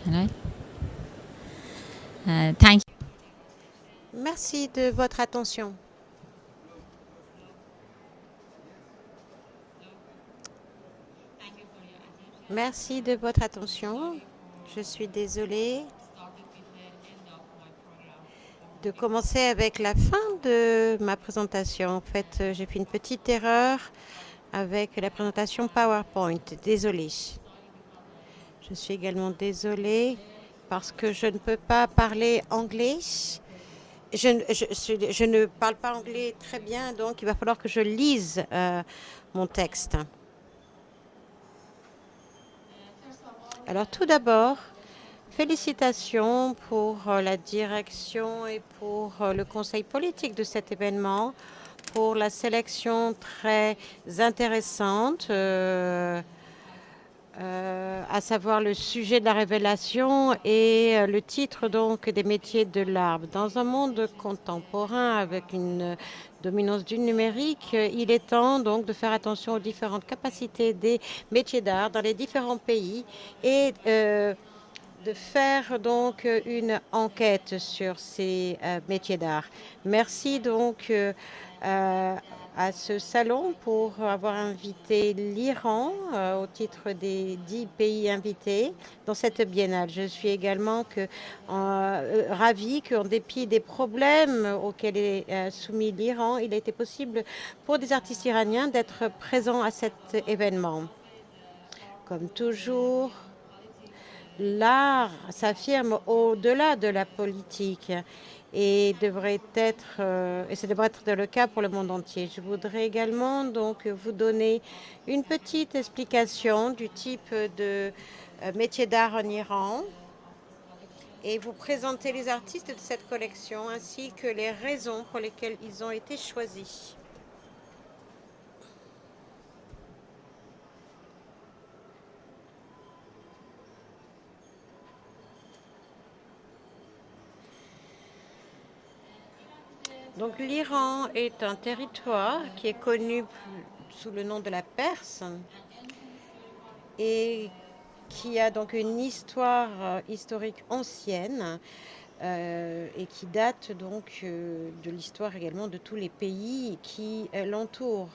Hello. Thank you. Merci de votre attention. Merci de votre attention. Je suis désolée de commencer avec la fin de ma présentation. En fait, j'ai fait une petite erreur avec la présentation PowerPoint. Désolée. Je suis également désolée parce que je ne peux pas parler anglais. Je ne parle pas anglais très bien, donc il va falloir que je lise mon texte. Alors tout d'abord, félicitations pour la direction et pour le conseil politique de cet événement, pour la sélection très intéressante, à savoir le sujet de la révélation et le titre donc des métiers de l'art. Dans un monde contemporain avec une dominance du numérique, il est temps donc de faire attention aux différentes capacités des métiers d'art dans les différents pays et de faire donc une enquête sur ces métiers d'art. Merci donc à ce salon pour avoir invité l'Iran au titre des 10 pays invités dans cette biennale. Je suis également ravie qu'en dépit des problèmes auxquels est soumis l'Iran, il a été possible pour des artistes iraniens d'être présents à cet événement. Comme toujours, l'art s'affirme au-delà de la politique et ça devrait être le cas pour le monde entier. Je voudrais également donc vous donner une petite explication du type de métier d'art en Iran et vous présenter les artistes de cette collection ainsi que les raisons pour lesquelles ils ont été choisis. Donc l'Iran est un territoire qui est connu sous le nom de la Perse et qui a donc une histoire historique ancienne et qui date donc de l'histoire également de tous les pays qui l'entourent.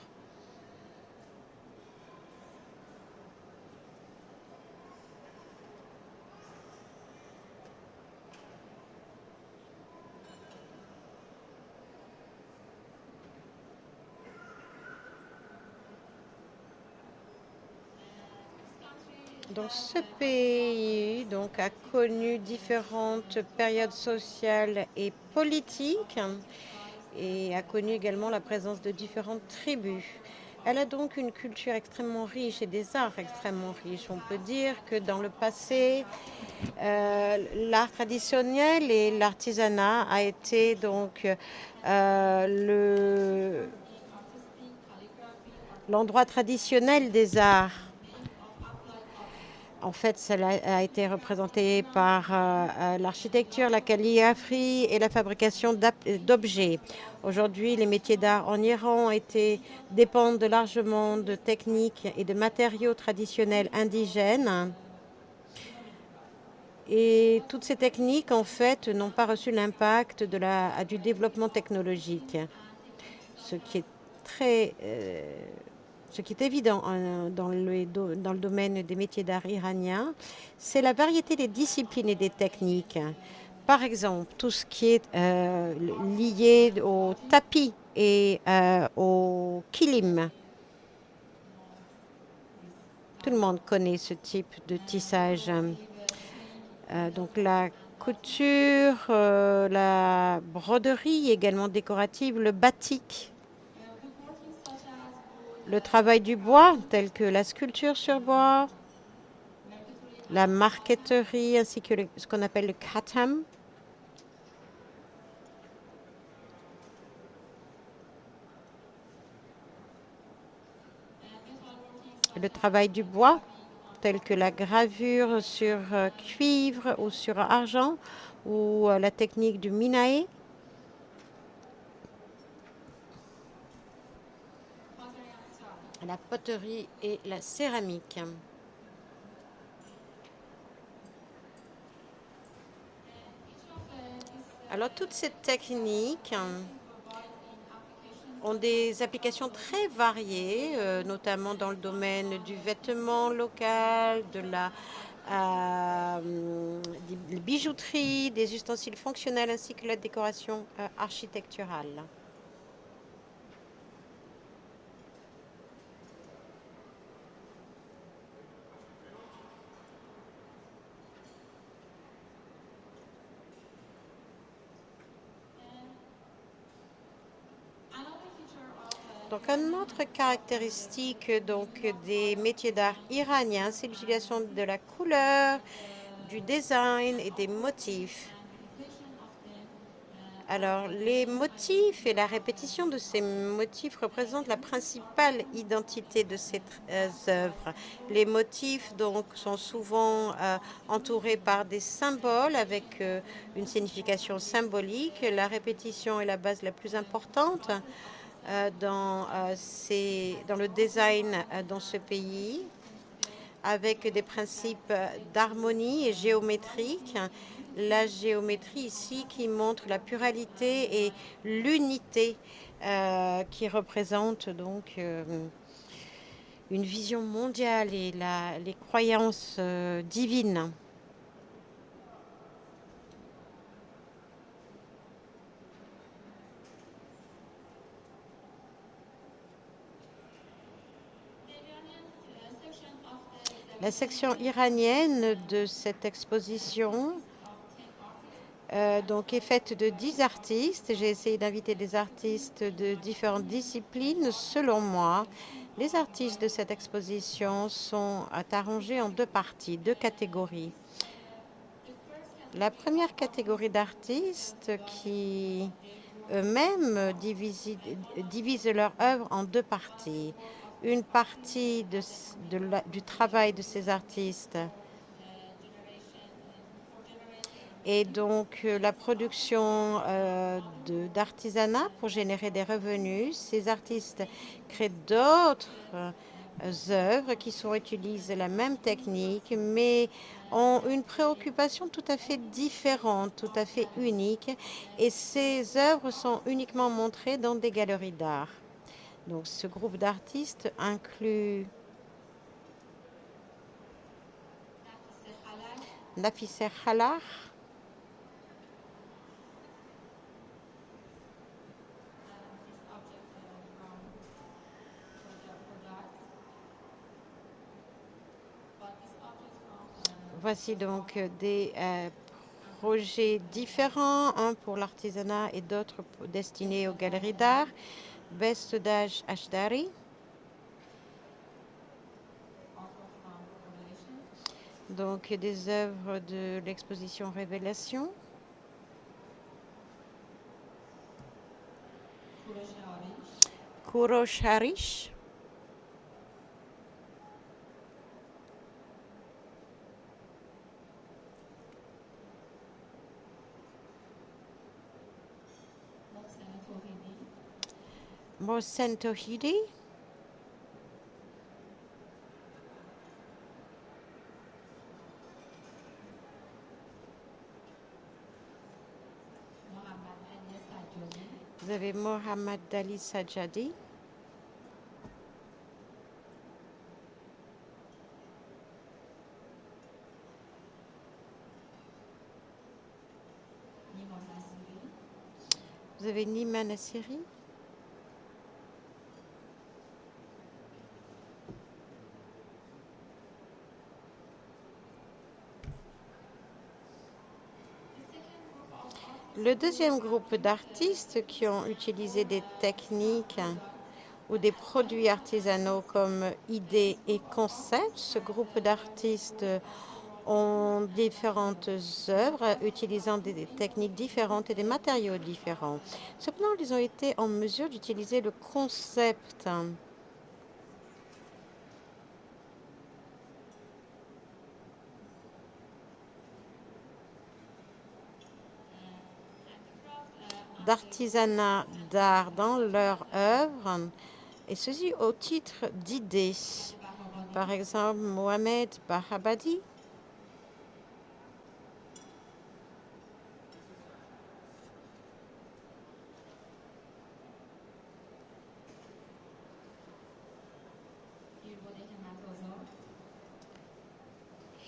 Donc ce pays donc, a connu différentes périodes sociales et politiques et a connu également la présence de différentes tribus. Elle a donc une culture extrêmement riche et des arts extrêmement riches. On peut dire que dans le passé, l'art traditionnel et l'artisanat a été donc l'endroit traditionnel des arts. En fait, cela a été représenté par l'architecture, la calligraphie et la fabrication d'objets. Aujourd'hui, les métiers d'art en Iran dépendent largement de techniques et de matériaux traditionnels indigènes. Et toutes ces techniques, en fait, n'ont pas reçu l'impact du développement technologique, ce qui est évident dans le domaine des métiers d'art iraniens, c'est la variété des disciplines et des techniques. Par exemple, tout ce qui est lié au tapis et au kilim. Tout le monde connaît ce type de tissage. Donc la couture, la broderie également décorative, le batik, le travail du bois tel que la sculpture sur bois, la marqueterie ainsi que ce qu'on appelle le khatam. Le travail du bois tel que la gravure sur cuivre ou sur argent ou la technique du minae. La poterie et la céramique. Alors, toutes ces techniques ont des applications très variées, notamment dans le domaine du vêtement local, de la des bijouterie, des ustensiles fonctionnels ainsi que la décoration architecturale. Donc, une autre caractéristique des métiers d'art iraniens, c'est l'utilisation de la couleur, du design et des motifs. Alors, les motifs et la répétition de ces motifs représentent la principale identité de ces œuvres. Les motifs sont souvent entourés par des symboles avec une signification symbolique. La répétition est la base la plus importante dans le design dans ce pays, avec des principes d'harmonie et géométrique. La géométrie ici qui montre la pluralité et l'unité qui représente une vision mondiale et les croyances divines. La section iranienne de cette exposition est faite de 10 artistes. J'ai essayé d'inviter des artistes de différentes disciplines. Selon moi, les artistes de cette exposition sont arrangés en deux parties, deux catégories. La première catégorie d'artistes qui eux-mêmes divisent leur œuvre en deux parties. Une partie du travail de ces artistes et la production d'artisanat pour générer des revenus. Ces artistes créent d'autres œuvres qui utilisent la même technique, mais ont une préoccupation tout à fait différente, tout à fait unique. Et ces œuvres sont uniquement montrées dans des galeries d'art. Donc, ce groupe d'artistes inclut Nafiseh Khalar, voici donc des projets différents, un pour l'artisanat et d'autres destinés aux galeries d'art. Bestudaj Ashdari, donc des œuvres de l'exposition Révélation. Kourosh Harish, Mohsen Tohidi, vous avez Mohammad Ali Sajadi, vous avez Nima Nassiri, le deuxième groupe d'artistes qui ont utilisé des techniques ou des produits artisanaux comme idées et concepts. Ce groupe d'artistes ont différentes œuvres utilisant des techniques différentes et des matériaux différents. Cependant, ils ont été en mesure d'utiliser le concept d'artisanat d'art dans leur œuvre, et ceci au titre d'idées. Par exemple, Mohamed Bahabadi,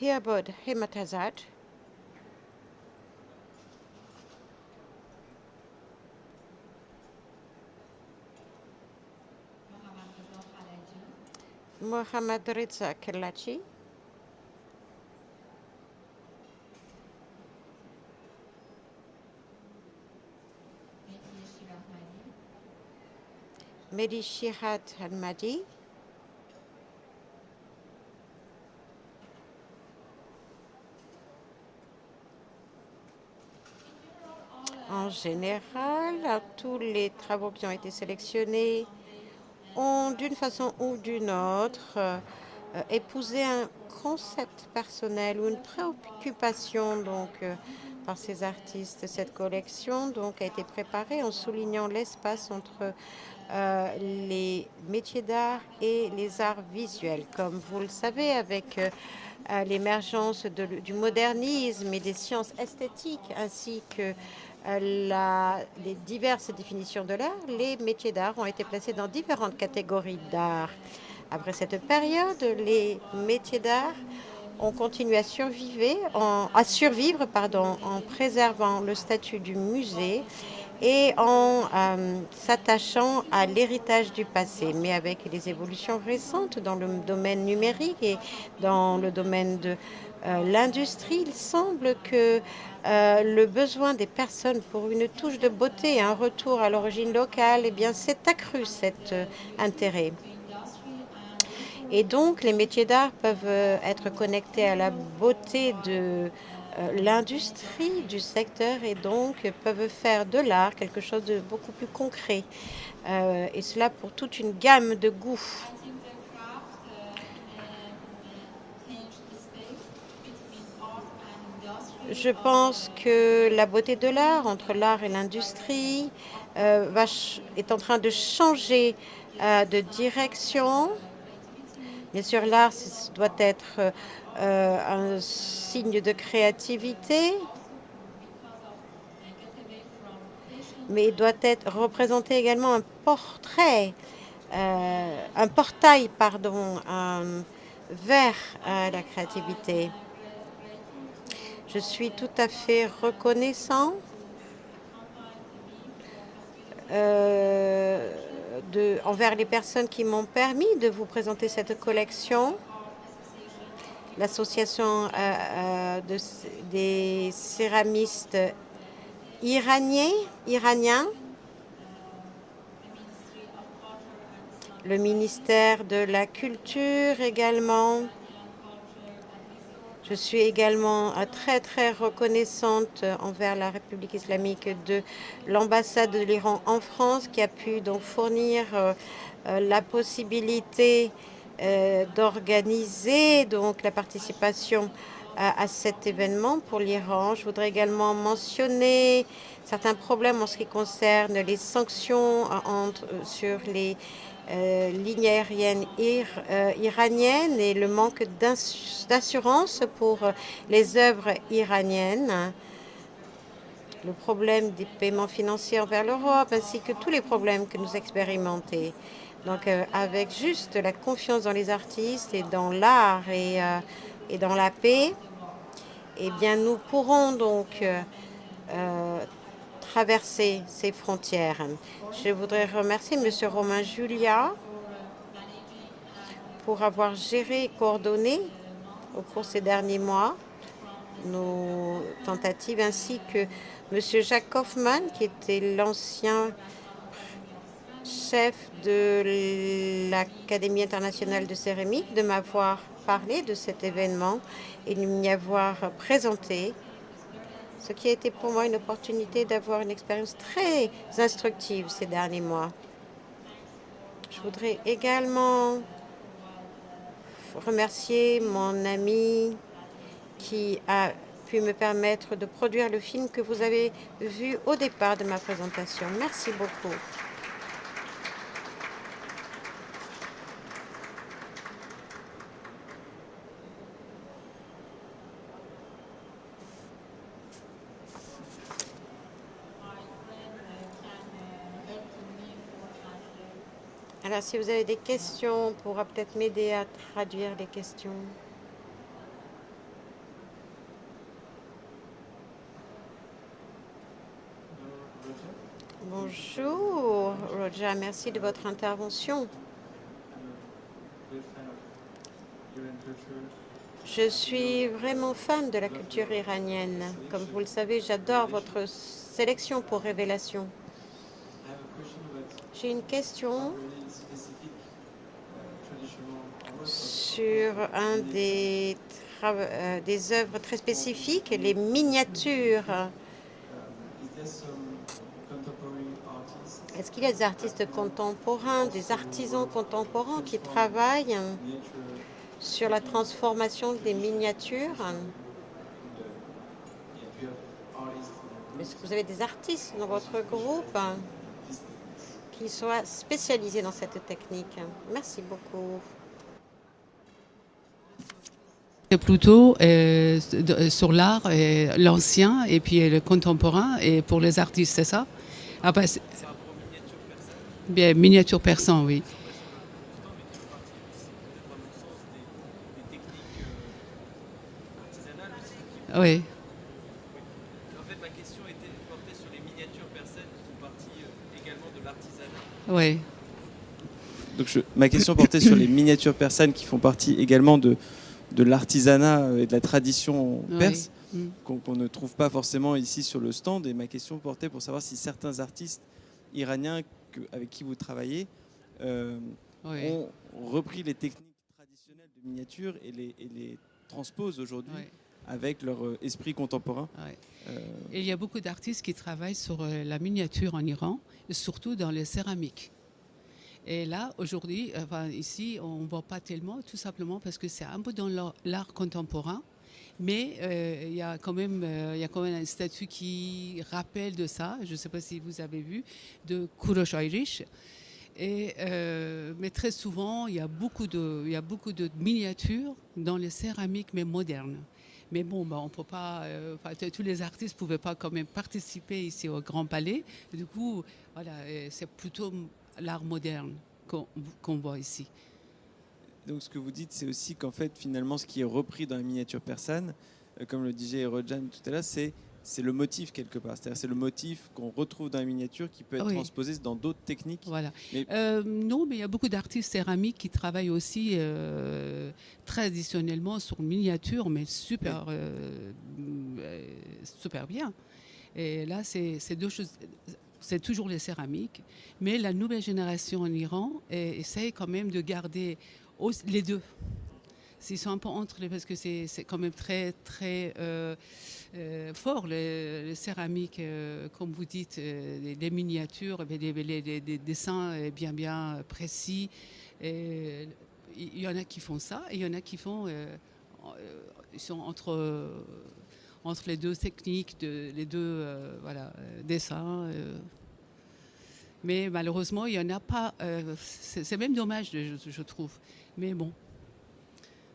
Hierbud Himatazat, Mohammad Reza Kelachi, Mehdi Shihat Al-Mahdi, en général, tous les travaux qui ont été sélectionnés ont, d'une façon ou d'une autre, épousé un concept personnel ou une préoccupation par ces artistes. Cette collection donc a été préparée en soulignant l'espace entre les métiers d'art et les arts visuels. Comme vous le savez, avec l'émergence du modernisme et des sciences esthétiques, ainsi que les diverses définitions de l'art, les métiers d'art ont été placés dans différentes catégories d'art. Après cette période, les métiers d'art ont continué à survivre en préservant le statut du musée et en s'attachant à l'héritage du passé. Mais avec les évolutions récentes dans le domaine numérique et dans le domaine de l'industrie, il semble que le besoin des personnes pour une touche de beauté et un retour à l'origine locale, eh bien, s'est accru cet intérêt. Et donc, les métiers d'art peuvent être connectés à la beauté de l'industrie du secteur et donc peuvent faire de l'art quelque chose de beaucoup plus concret. Et cela pour toute une gamme de goûts. Je pense que la beauté de l'art, entre l'art et l'industrie, est en train de changer de direction. Bien sûr, l'art doit être un signe de créativité, mais il doit représenter également un portail, vers la créativité. Je suis tout à fait reconnaissant envers les personnes qui m'ont permis de vous présenter cette collection. L'association des céramistes iraniens, le ministère de la Culture également. Je suis également très, très reconnaissante envers la République islamique de l'ambassade de l'Iran en France qui a pu donc fournir la possibilité d'organiser donc la participation à cet événement pour l'Iran. Je voudrais également mentionner certains problèmes en ce qui concerne les sanctions sur les lignes aériennes iraniennes et le manque d'assurance pour les œuvres iraniennes, le problème des paiements financiers envers l'Europe, ainsi que tous les problèmes que nous expérimentons. Donc avec juste la confiance dans les artistes et dans l'art et dans la paix, eh bien nous pourrons donc traverser ces frontières. Je voudrais remercier M. Romain Julia pour avoir géré et coordonné au cours de ces derniers mois nos tentatives, ainsi que M. Jacques Kaufmann, qui était l'ancien chef de l'Académie internationale de céramique, de m'avoir parlé de cet événement et de m'y avoir présenté, ce qui a été pour moi une opportunité d'avoir une expérience très instructive ces derniers mois. Je voudrais également remercier mon ami qui a pu me permettre de produire le film que vous avez vu au départ de ma présentation. Merci beaucoup. Alors, si vous avez des questions, on pourra peut-être m'aider à traduire les questions. Bonjour, Roja, merci de votre intervention. Je suis vraiment fan de la culture iranienne. Comme vous le savez, j'adore votre sélection pour Révélation. J'ai une question sur un des œuvres très spécifiques, les miniatures. Est-ce qu'il y a des artistes contemporains, des artisans contemporains qui travaillent sur la transformation des miniatures? Est-ce que vous avez des artistes dans votre groupe qui soient spécialisés dans cette technique? Merci beaucoup. Plutôt sur l'art, l'ancien et puis le contemporain, et pour les artistes, c'est ça? Ah bah, bien, miniature persan, oui. Oui. En fait, ma question était portée sur les miniatures persanes qui font partie également de l'artisanat. Oui. Donc ma question portait sur les miniatures persanes qui font partie également de l'artisanat et de la tradition perse, Oui. qu'on ne trouve pas forcément ici sur le stand. Et ma question portait pour savoir si certains artistes iraniens avec qui vous travaillez Oui. ont repris les techniques traditionnelles de miniature et les transposent aujourd'hui Oui. avec leur esprit contemporain. Oui. Et il y a beaucoup d'artistes qui travaillent sur la miniature en Iran, surtout dans les céramiques. Et là, aujourd'hui, ici, on ne voit pas tellement, tout simplement parce que c'est un peu dans l'art contemporain. Mais il y a quand même un statut qui rappelle de ça. Je ne sais pas si vous avez vu, de Kurosh Irish. Mais très souvent, il y a beaucoup de miniatures dans les céramiques, mais modernes. Mais bon, on peut pas. Tous les artistes ne pouvaient pas quand même participer ici au Grand Palais. Du coup, voilà, c'est plutôt l'art moderne qu'on voit ici. Donc ce que vous dites, c'est aussi qu'en fait, finalement, ce qui est repris dans la miniature persane, comme le disait Rojan tout à l'heure, c'est le motif quelque part. C'est-à-dire c'est le motif qu'on retrouve dans la miniature qui peut être transposé dans d'autres techniques. Voilà. Non, mais il y a beaucoup d'artistes céramiques qui travaillent aussi traditionnellement sur miniature, mais super bien. Et là, c'est deux choses. C'est toujours les céramiques, mais la nouvelle génération en Iran essaye quand même de garder les deux. Ils sont un peu entre les, parce que c'est quand même très fort les céramiques, comme vous dites, les miniatures, les dessins bien précis. Il y en a qui font ça, et il y en a qui font, ils sont entre les deux techniques, les deux dessins. Mais malheureusement, il n'y en a pas. C'est même dommage, je trouve. Mais bon.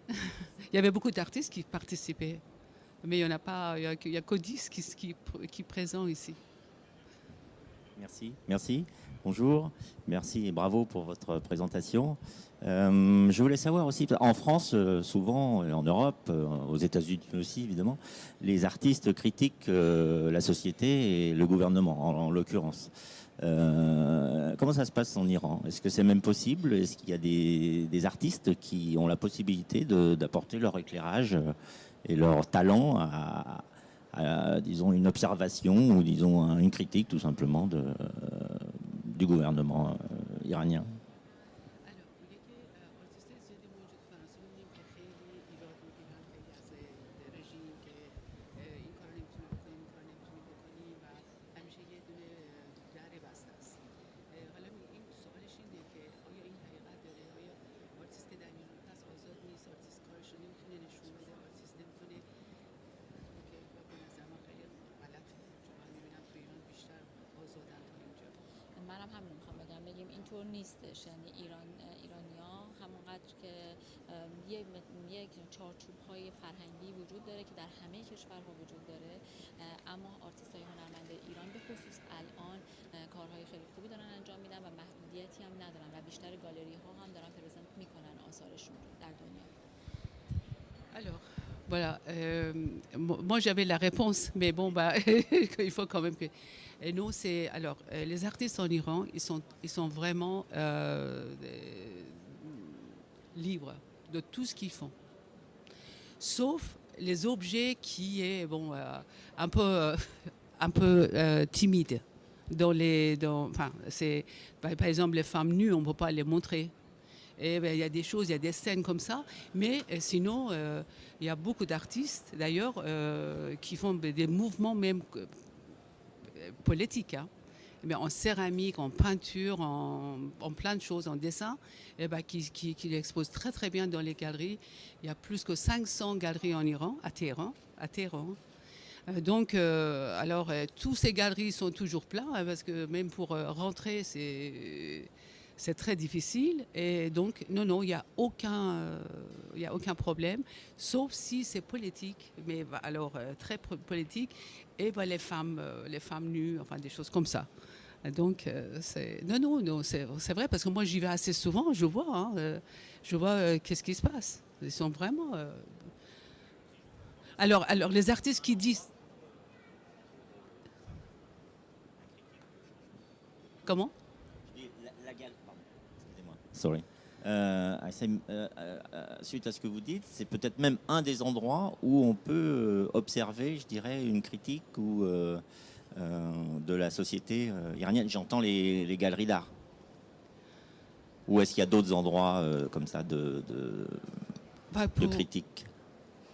Il y avait beaucoup d'artistes qui participaient. Mais il n'y en a pas. Il n'y a que 10 qui est présent ici. Merci. Bonjour. Merci et bravo pour votre présentation. Je voulais savoir aussi, en France, souvent, en Europe, aux États-Unis aussi, évidemment, les artistes critiquent la société et le gouvernement, en l'occurrence. Comment ça se passe en Iran? Est-ce que c'est même possible? Est-ce qu'il y a des artistes qui ont la possibilité d'apporter leur éclairage et leur talent à, disons, une observation ou, disons, une critique, tout simplement, du gouvernement iranien? اینطور نیستش. یعنی ایرانی‌ها همونقدر که یک چارچوب‌های فرهنگی وجود داره که در همه کشورها وجود داره، اما آرتیست‌های هنرمند ایران به خصوص الان کارهای خیلی خوبی دارن انجام میدن و محدودیتی هم ندارن و بیشتر گالری‌ها هم دارن پرزنت میکنن آثارشون رو در دنیا. Alors, Voilà. Moi, j'avais la réponse, mais bon, bah, il faut quand même que. Et nous, c'est alors les artistes en Iran, ils sont vraiment libres de tout ce qu'ils font, sauf les objets qui est bon un peu timide. Enfin, c'est par exemple les femmes nues, on ne peut pas les montrer. Et ben, il y a des choses, il y a des scènes comme ça, mais sinon, il y a beaucoup d'artistes d'ailleurs qui font des mouvements même politiques, hein. Mais en céramique, en peinture, en plein de choses, en dessin, et ben, qui exposent très très bien dans les galeries. Il y a plus que 500 galeries en Iran, à Téhéran. Donc, alors, tous ces galeries sont toujours pleins, hein, parce que même pour rentrer, c'est très difficile. Et donc, non, il n'y a aucun problème, sauf si c'est politique, mais alors très politique, et ben, les femmes nues, enfin des choses comme ça. Donc, non, c'est vrai, parce que moi, j'y vais assez souvent, je vois, hein, qu'est-ce qui se passe. Ils sont vraiment... Alors, les artistes qui disent... Comment? Excusez-moi. Sorry. Suite à ce que vous dites, c'est peut-être même un des endroits où on peut observer, je dirais, une critique ou de la société iranienne. J'entends les galeries d'art. Ou est-ce qu'il y a d'autres endroits comme ça de critique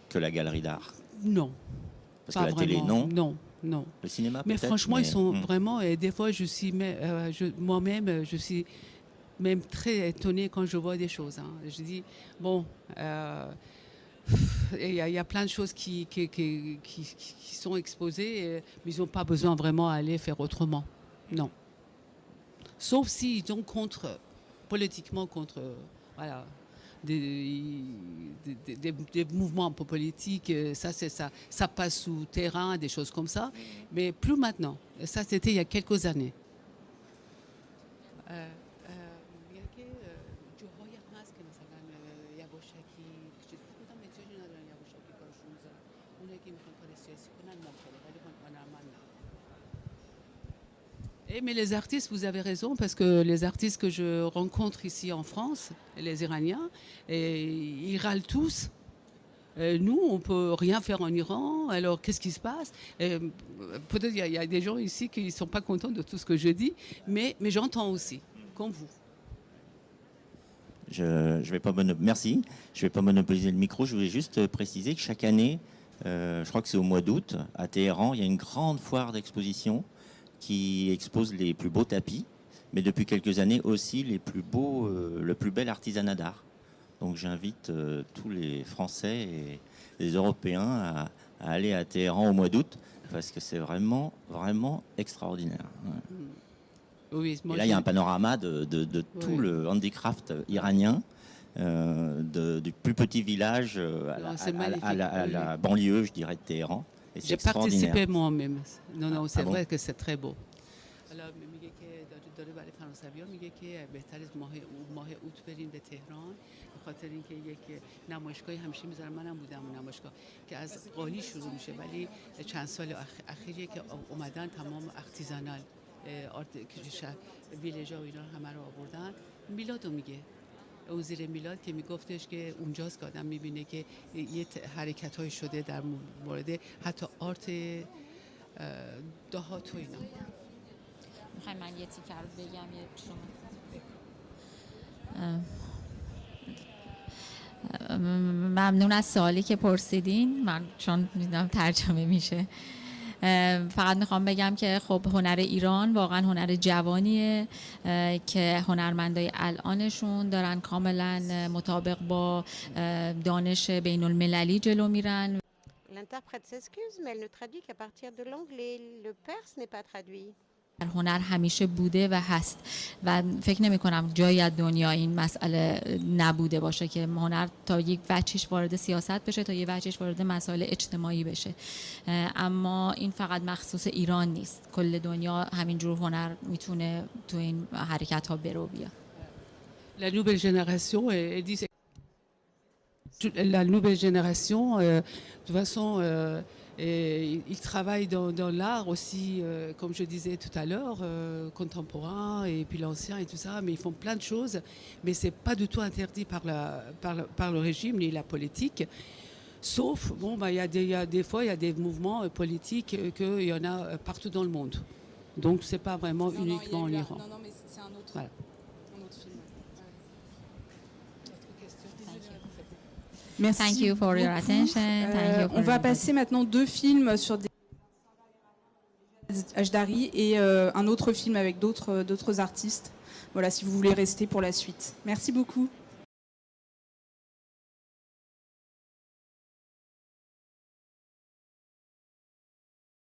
que la galerie d'art? Non. Parce que la télé, non. Non. Le cinéma, mais peut-être. Franchement, ils sont vraiment... Et des fois, moi-même, je suis même très étonnée quand je vois des choses, hein. Je dis, bon... il y a plein de choses qui sont exposées, mais ils n'ont pas besoin vraiment d'aller faire autrement. Non. Sauf s'ils sont politiquement contre... Voilà. Des mouvements un peu politiques, ça passe sous terrain, des choses comme ça, mais plus maintenant. Ça, c'était il y a quelques années. Mais les artistes, vous avez raison, parce que les artistes que je rencontre ici en France, les Iraniens, ils râlent tous. Nous, on ne peut rien faire en Iran, alors qu'est-ce qui se passe? Peut-être qu'il y a des gens ici qui ne sont pas contents de tout ce que je dis, mais j'entends aussi, comme vous. Merci. Je ne vais pas monopoliser le micro. Je voulais juste préciser que chaque année, je crois que c'est au mois d'août, à Téhéran, il y a une grande foire d'exposition qui expose les plus beaux tapis, mais depuis quelques années aussi le plus bel artisanat d'art. Donc j'invite tous les Français et les Européens à aller à Téhéran au mois d'août, parce que c'est vraiment, vraiment extraordinaire. Ouais. Oui, et là, il y a un panorama de tout le handicraft iranien, du plus petit village à la banlieue, je dirais, de Téhéran. J'ai participé moi-même. Non, c'est vrai que c'est très beau. Alors, داره برای فرانسوی‌ها میگه که بهتر از ماه اوت بریم به تهران، به خاطر اینکه یک نمایشگاهی همیشه میذارن. منم بودم اون نمایشگاه که از قالی شروع میشه، ولی چند سال اخیریه که اومدن تمام ارتیزانال ویلج‌ها و اینا همه رو آوردن. میلادو میگه، اون زیر میلاد که میگفتش که اونجاست که آدم میبینه که یه حرکت‌های شده در مورد حتی آرت دهات و اینا. میخوای من یه تیکر رو بگم یه شما؟ ممنون از سوالی که پرسیدین. من چون میدونم ترجمه میشه، فقط میخوام بگم که خب هنر ایران واقعا هنر جوانیه که هنرمندای الانشون دارن کاملا مطابق با دانش بین المللی جلو میرن. L'interprète s'excuse, mais elle ne traduit qu'à partir de l'anglais. Le perse n'est pas traduit. هنر همیشه بوده و هست و فکر نمی کنم جایی از دنیا این مسئله نبوده باشه که هنر تا یک وجهش وارد سیاست بشه، تا یک وجهش وارد مسائل اجتماعی بشه. اما این فقط مخصوص ایران نیست، کل دنیا همینجور هنر میتونه تو این حرکت ها برو بیا. La nouvelle génération, elle dit la nouvelle génération, de toute façon, ils travaillent dans l'art aussi, comme je disais tout à l'heure, contemporain et puis l'ancien et tout ça, mais ils font plein de choses, mais c'est pas du tout interdit par le régime ni la politique. Sauf, bon, il y a des fois, il y a des mouvements politiques qu'il y en a partout dans le monde. Donc, c'est pas vraiment uniquement en Iran. Non, mais c'est un autre, Voilà. un autre film. Merci. Thank you for your attention. Thank you for On va your passer maintenant 2 films sur des Ajdari et un autre film avec d'autres artistes. Voilà, si vous voulez rester pour la suite. Merci beaucoup.